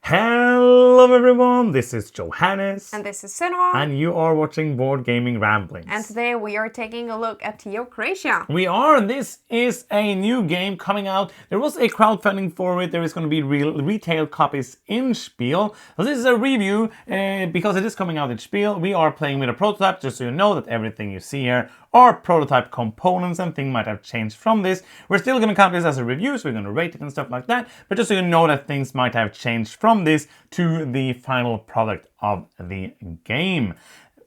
Hello everyone, this is Johannes. And this is Senua. And you are watching Board Gaming Ramblings. And today we are taking a look at Theocratia. We are. This is a new game coming out. There was a crowdfunding for it. There is going to be retail copies in Spiel. So this is a review because it is coming out in Spiel. We are playing with a prototype, just so you know that everything you see here are prototype components and things might have changed from this. We're still going to count this as a review, so we're going to rate it and stuff like that. But just so you know that things might have changed from this to the final product of the game.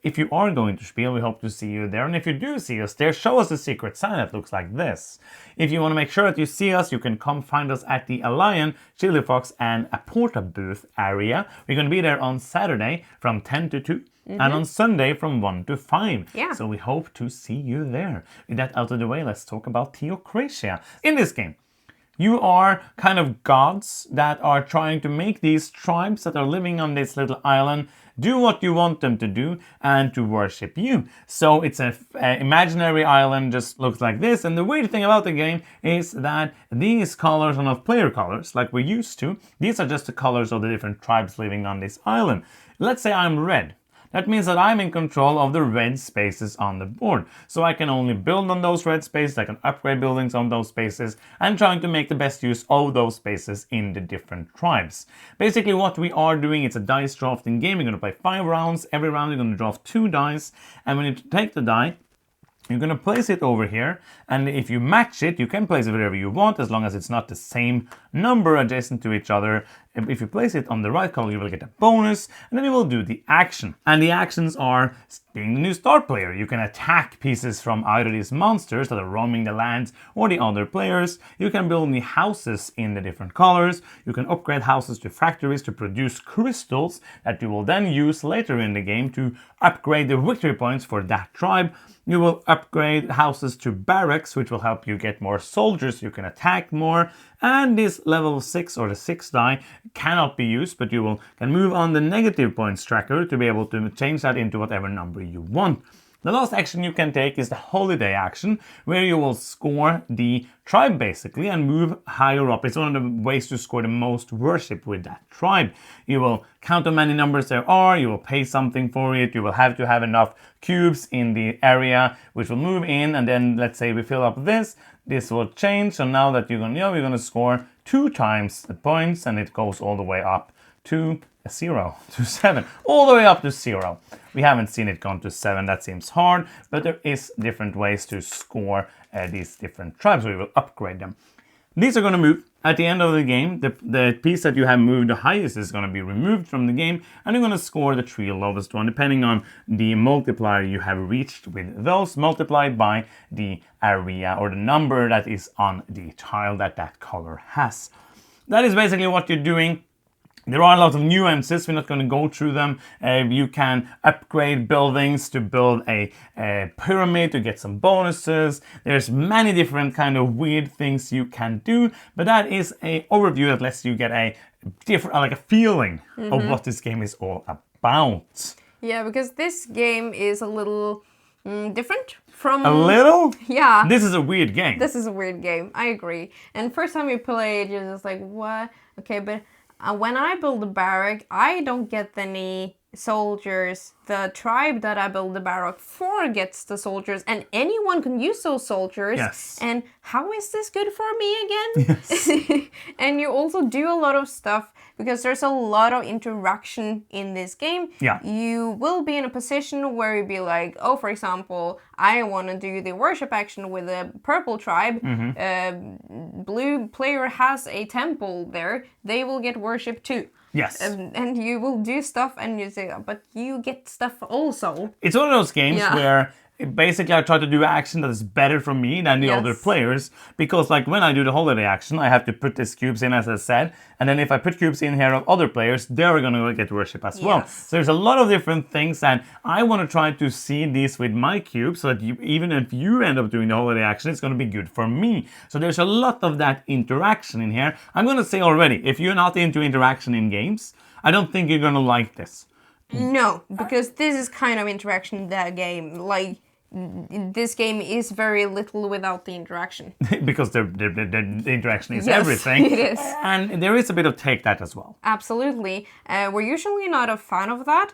If you are going to Spiel, we hope to see you there. And if you do see us there, show us a secret sign that looks like this. If you want to make sure that you see us, you can come find us at the Alliance, Chili Fox and Aporta booth area. We're going to be there on Saturday from 10 to 2. And on Sunday from 1 to 5. Yeah. So we hope to see you there. With that out of the way, let's talk about Theocratia. In this game, you are kind of gods that are trying to make these tribes that are living on this little island do what you want them to do and to worship you. So it's an imaginary island, just looks like this. And the weird thing about the game is that these colors are not player colors like we're used to. These are just the colors of the different tribes living on this island. Let's say I'm red. That means that I'm in control of the red spaces on the board. So I can only build on those red spaces, I can upgrade buildings on those spaces, and trying to make the best use of those spaces in the different tribes. Basically what we are doing, it's a dice drafting game. We're going to play 5 rounds. Every round you're going to draft 2 dice. And when you take the die, you're going to place it over here, and if you match it, you can place it wherever you want, as long as it's not the same number adjacent to each other. If you place it on the right color, you will get a bonus, and then you will do the action. And the actions are being the new start player. You can attack pieces from either these monsters that are roaming the lands or the other players. You can build new houses in the different colors. You can upgrade houses to factories to produce crystals that you will then use later in the game to upgrade the victory points for that tribe. You will upgrade houses to barracks, which will help you get more soldiers, you can attack more. And this level 6 or the 6 die cannot be used, but you can move on the negative points tracker to be able to change that into whatever number you want. The last action you can take is the holiday action, where you will score the tribe basically and move higher up. It's one of the ways to score the most worship with that tribe. You will count how many numbers there are, you will pay something for it, you will have to have enough cubes in the area which will move in, and then let's say we fill up this will change. So now that you're going to score 2 times the points, and it goes all the way up to 0 to 7, all the way up to 0. We haven't seen it gone to 7, that seems hard, but there is different ways to score these different tribes. We will upgrade them. These are going to move at the end of the game. The piece that you have moved the highest is going to be removed from the game, and you're going to score the 3 lowest one, depending on the multiplier you have reached with those, multiplied by the area or the number that is on the tile that color has. That is basically what you're doing. There are a lot of nuances, we're not going to go through them. You can upgrade buildings to build a pyramid to get some bonuses. There's many different kind of weird things you can do, but that is an overview that lets you get a different, like a feeling of what this game is all about. Yeah, because this game is a little different from... A little? Yeah. This is a weird game. This is a weird game, I agree. And first time you play it, you're just like, what? Okay, but... when I build a barrack, I don't get any soldiers. The tribe that I build the barrack for gets the soldiers, and anyone can use those soldiers. Yes. And how is this good for me again? Yes. And you also do a lot of stuff because there's a lot of interaction in this game. Yeah. You will be in a position where you'll be like, oh, for example, I want to do the worship action with a purple tribe. Blue player has a temple there. They will get worship too. Yes. And you will do stuff and you say, but you get stuff also. It's one of those games where basically I try to do action that is better for me than the other players, because like when I do the holiday action, I have to put these cubes in, as I said, and then if I put cubes in here of other players, they're going to get worship as well. So there's a lot of different things, and I want to try to see this with my cubes so that even if you end up doing the holiday action, it's going to be good for me. So there's a lot of that interaction in here. I'm going to say already, if you're not into interaction in games, I don't think you're going to like this. No, because this is kind of interaction in that game. Like, this game is very little without the interaction. Because the interaction is Yes, everything. it is. And there is a bit of take that as well. Absolutely. We're usually not a fan of that.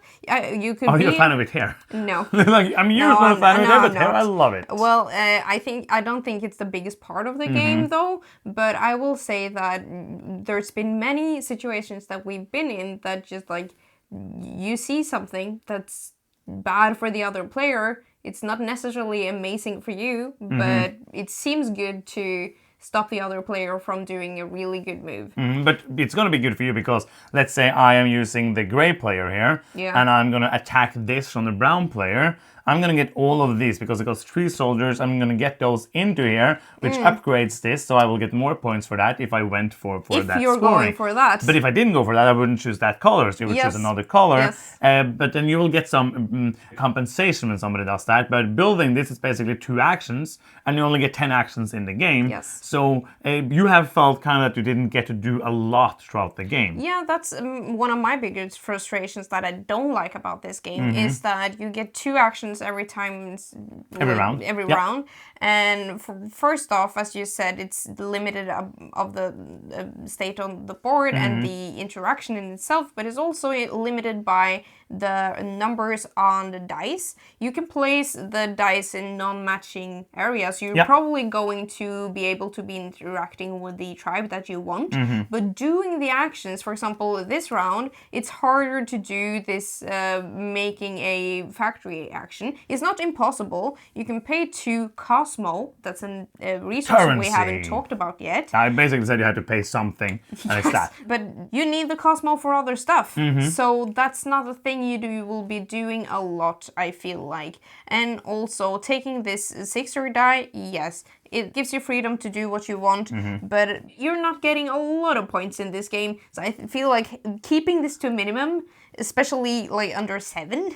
You could Are be... you a fan of it here? No. Like, I'm usually not a fan of it, but here I love it. Well, I don't think it's the biggest part of the game though, but I will say that there's been many situations that we've been in that just like you see something that's bad for the other player. It's not necessarily amazing for you, but it seems good to stop the other player from doing a really good move. But it's going to be good for you because let's say I am using the gray player here, and I'm going to attack this from the brown player. I'm going to get all of these because it goes 3 soldiers. I'm going to get those into here, which upgrades this, so I will get more points for that if I went for that If you're going for that. But if I didn't go for that, I wouldn't choose that color, so you would choose another color. Yes. But then you will get some compensation when somebody does that. But building this is basically 2 actions, and you only get 10 actions in the game. Yes. So you have felt kind of that you didn't get to do a lot throughout the game. Yeah, that's one of my biggest frustrations that I don't like about this game is that you get 2 actions every time. Every round. Every Yep. round. And first off, as you said, it's limited of the state on the board and the interaction in itself, but it's also limited by the numbers on the dice. You can place the dice in non-matching areas. You're probably going to be able to be interacting with the tribe that you want, but doing the actions, for example, this round, it's harder to do this making a factory action. It's not impossible. You can pay to Cosmo, that's a resource Currency. we haven't talked about yet. I basically said you had to pay something, and it's that. But you need the Cosmo for other stuff. So that's not a thing you will be doing a lot, I feel like. And also taking this 6er die, yes, it gives you freedom to do what you want, but you're not getting a lot of points in this game. So I feel like keeping this to a minimum, especially like under 7,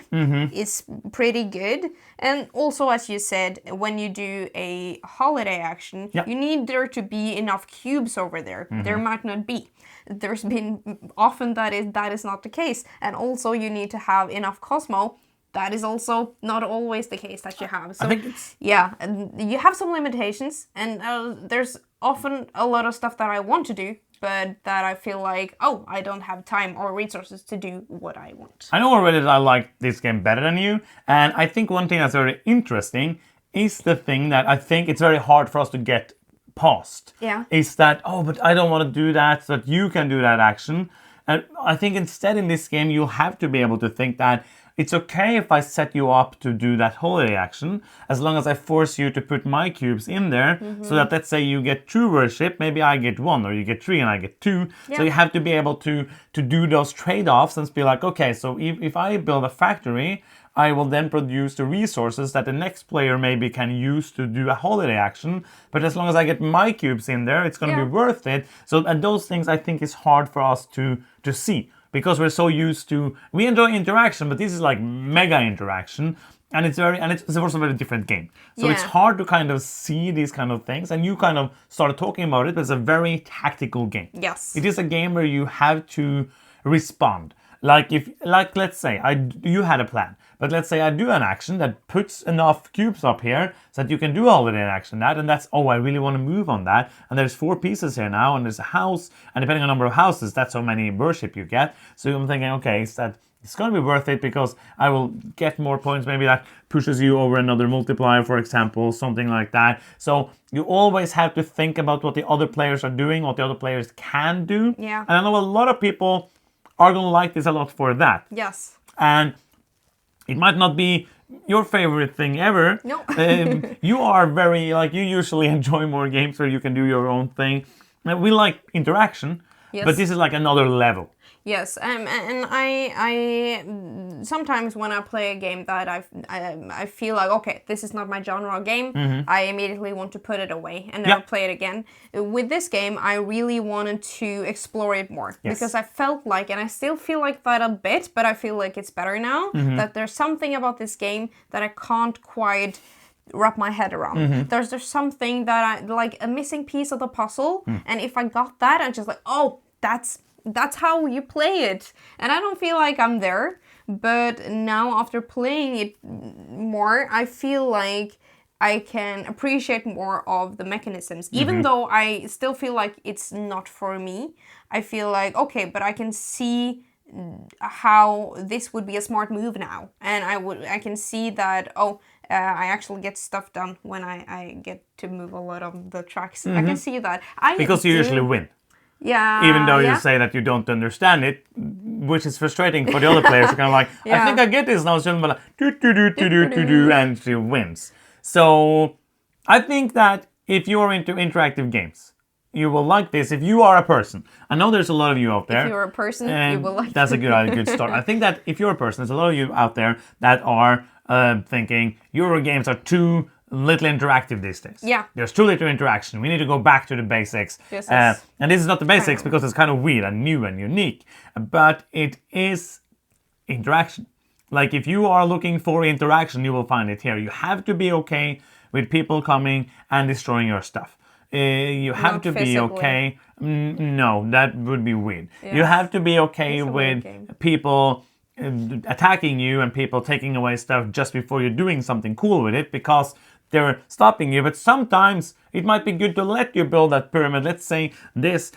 is pretty good. And also, as you said, when you do a holiday action, you need there to be enough cubes over there. There might not be. There's been often that is not the case. And also you need to have enough Cosmo. That is also not always the case that you have. So, I think it's... yeah, and you have some limitations, and there's often a lot of stuff that I want to do, but that I feel like, oh, I don't have time or resources to do what I want. I know already that I like this game better than you, and I think one thing that's very interesting is the thing that I think it's very hard for us to get past. Yeah. Is that, oh, but I don't want to do that, so that you can do that action. And I think instead in this game, you'll have to be able to think that it's okay if I set you up to do that holiday action, as long as I force you to put my cubes in there, so that let's say you get true worship, maybe I get 1, or you get 3 and I get 2. So you have to be able to do those trade-offs and be like, okay, so if I build a factory, I will then produce the resources that the next player maybe can use to do a holiday action. But as long as I get my cubes in there, it's going to be worth it. So, and those things I think is hard for us to see. Because we're so used to, we enjoy interaction, but this is like mega interaction, and it's also a very different game. So it's hard to kind of see these kind of things, and you kind of started talking about it, but it's a very tactical game. Yes. It is a game where you have to respond. Like let's say you had a plan, but let's say I do an action that puts enough cubes up here so that you can do holiday action and that's, oh, I really want to move on that, and there's 4 pieces here now, and there's a house, and depending on the number of houses, that's how many worship you get. So I'm thinking, okay, it's going to be worth it because I will get more points. Maybe that pushes you over another multiplier, for example, something like that. So you always have to think about what the other players are doing, what the other players can do. Yeah. And I know a lot of people are going to like this a lot for that. Yes. And it might not be your favorite thing ever. No. You are very, like, you usually enjoy more games where you can do your own thing. And we like interaction, but this is like another level. Yes, and I sometimes when I play a game that I feel like, okay, this is not my genre game, I immediately want to put it away and never play it again. With this game, I really wanted to explore it more because I felt like, and I still feel like that a bit, but I feel like it's better now, that there's something about this game that I can't quite wrap my head around. There's something that I like, a missing piece of the puzzle, and if I got that, I'm just like, oh, that's how you play it. And I don't feel like I'm there, But now after playing it more, I feel like I can appreciate more of the mechanisms. Even though I still feel like it's not for me, I feel like, okay, but I can see how this would be a smart move now. And I can see that, I actually get stuff done when I get to move a lot of the tracks. I can see that. Because you usually win. Yeah. Even though you say that you don't understand it, which is frustrating for the other players. You're kind of like, I think I get this now, so I'm like, do, and she wins. So I think that if you're into interactive games, you will like this. If you are a person, I know there's a lot of you out there. If you're a person, you will like that's a good start. I think that if you're a person, there's a lot of you out there that are thinking Euro games are too little interactive these days. Yeah. There's too little interaction. We need to go back to the basics. Yes, and this is not the basics because it's kind of weird and new and unique. But it is interaction. Like if you are looking for interaction, you will find it here. You have to be okay with people coming and destroying your stuff. You have Not to be physically. okay. No, that would be weird. Yes. You have to be okay It's a weird with game. people attacking you and people taking away stuff just before you're doing something cool with it because they're stopping you. But sometimes it might be good to let you build that pyramid. Let's say this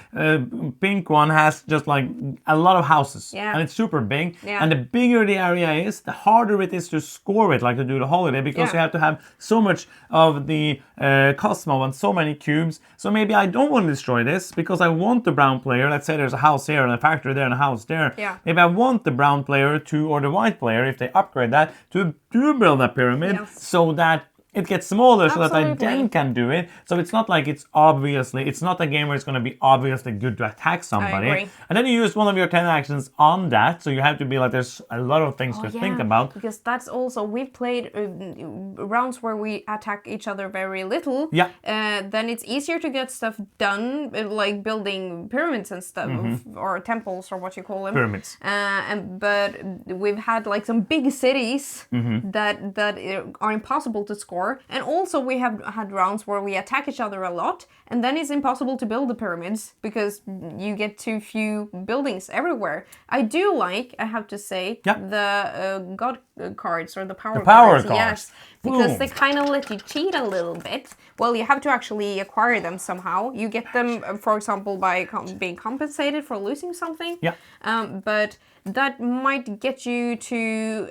pink one has just like a lot of houses and it's super big. Yeah. And the bigger the area is, the harder it is to score it, like to do the holiday, because you have to have so much of the Cosmo and so many cubes. So maybe I don't want to destroy this because I want the brown player. Let's say there's a house here and a factory there and a house there. Yeah. Maybe I want the brown player to, or the white player, if they upgrade that, to build a pyramid so that it gets smaller so that I then can do it. So it's not like it's not a game where it's going to be obviously good to attack somebody. I agree. And then you use one of your 10 actions on that. So you have to be like, there's a lot of things to think about. Because that's also, we've played rounds where we attack each other very little. Yeah. Then it's easier to get stuff done, like building pyramids and stuff, or temples, or what you call them. Pyramids. But we've had like some big cities that are impossible to score. And also we have had rounds where we attack each other a lot, and then it's impossible to build the pyramids because you get too few buildings everywhere. I do like, I have to say, the god cards or the power cards. Yes, because they kind of let you cheat a little bit. Well, you have to actually acquire them somehow. You get them, for example, by being compensated for losing something. Yeah. But that might get you to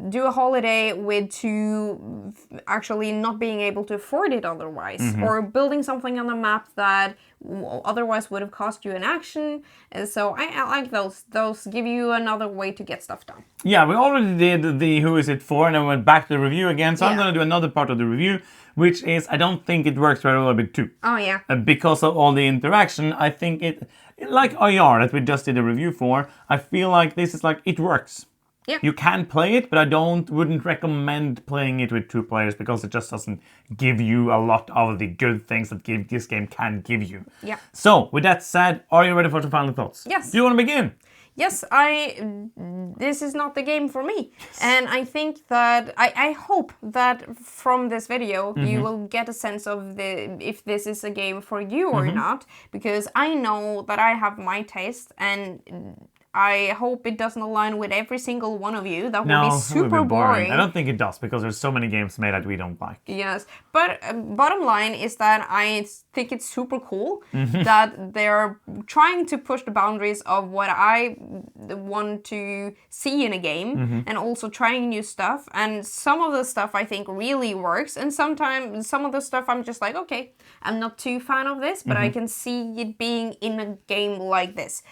do a holiday with actually not being able to afford it otherwise, or building something on the map that otherwise would have cost you an action. And so I like those. Those give you another way to get stuff done. Yeah, we already did the who is it for, and then went back to the review again. So I'm going to do another part of the review, which is I don't think it works very well with 2. Oh, yeah. Because of all the interaction, I think like IR that we just did a review for, I feel like this is like, it works. Yeah. You can play it, but I wouldn't recommend playing it with 2 players because it just doesn't give you a lot of the good things that this game can give you. Yeah. So, with that said, are you ready for the final thoughts? Yes. Do you want to begin? Yes, this is not the game for me. And I think that, I hope that from this video you will get a sense of if this is a game for you or not. Because I know that I have my taste, and I hope it doesn't align with every single one of you. That would be super boring. I don't think it does, because there's so many games made that we don't like. Yes, but bottom line is that I think it's super cool that they're trying to push the boundaries of what I want to see in a game, and also trying new stuff. And some of the stuff I think really works, and sometimes some of the stuff I'm just like, okay, I'm not too fan of this, but I can see it being in a game like this.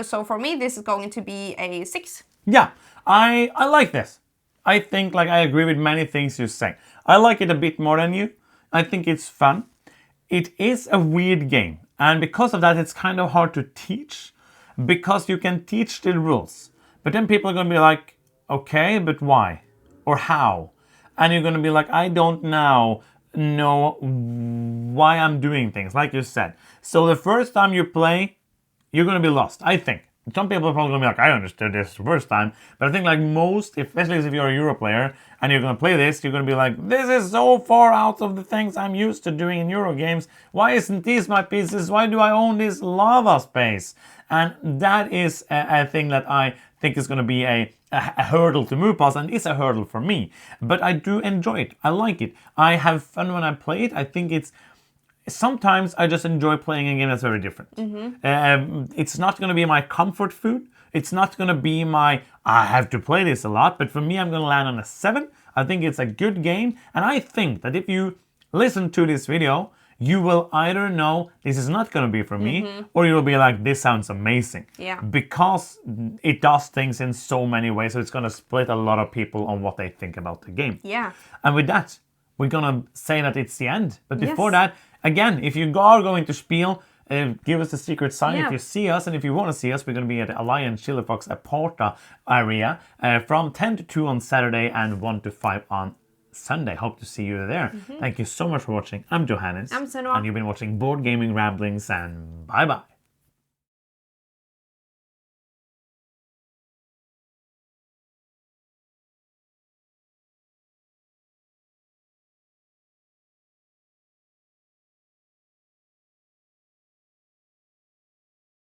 So for me, this is going to be a 6. Yeah, I like this. I think, like, I agree with many things you say. I like it a bit more than you. I think it's fun. It is a weird game, and because of that, it's kind of hard to teach, because you can teach the rules, but then people are going to be like, okay, but why? Or how? And you're going to be like, I don't now know why I'm doing things, like you said. So the first time you play, you're going to be lost, I think. Some people are probably going to be like, I understood this the first time. But I think like most, especially if you're a Euro player and you're going to play this, you're going to be like, this is so far out of the things I'm used to doing in Euro games. Why isn't these my pieces? Why do I own this lava space? And that is a thing that I think is going to be a a hurdle to move past, and it's a hurdle for me. But I do enjoy it. I like it. I have fun when I play it. I think it's... Sometimes I just enjoy playing a game that's very different. It's not going to be my comfort food. It's not going to be my, I have to play this a lot. But for me, I'm going to land on a 7. I think it's a good game. And I think that if you listen to this video, you will either know this is not going to be for me, or you will be like, this sounds amazing. Yeah. Because it does things in so many ways. So it's going to split a lot of people on what they think about the game. Yeah. And with that, we're going to say that it's the end. But before Yes. that, again, if you are going to Spiel, give us the secret sign Yeah. if you see us. And if you want to see us, we're going to be at the Alliance Chili Fox Porta area from 10 to 2 on Saturday and 1 to 5 on Sunday. Hope to see you there. Thank you so much for watching. I'm Johannes. I'm Senua. And you've been watching Board Gaming Ramblings, and bye-bye.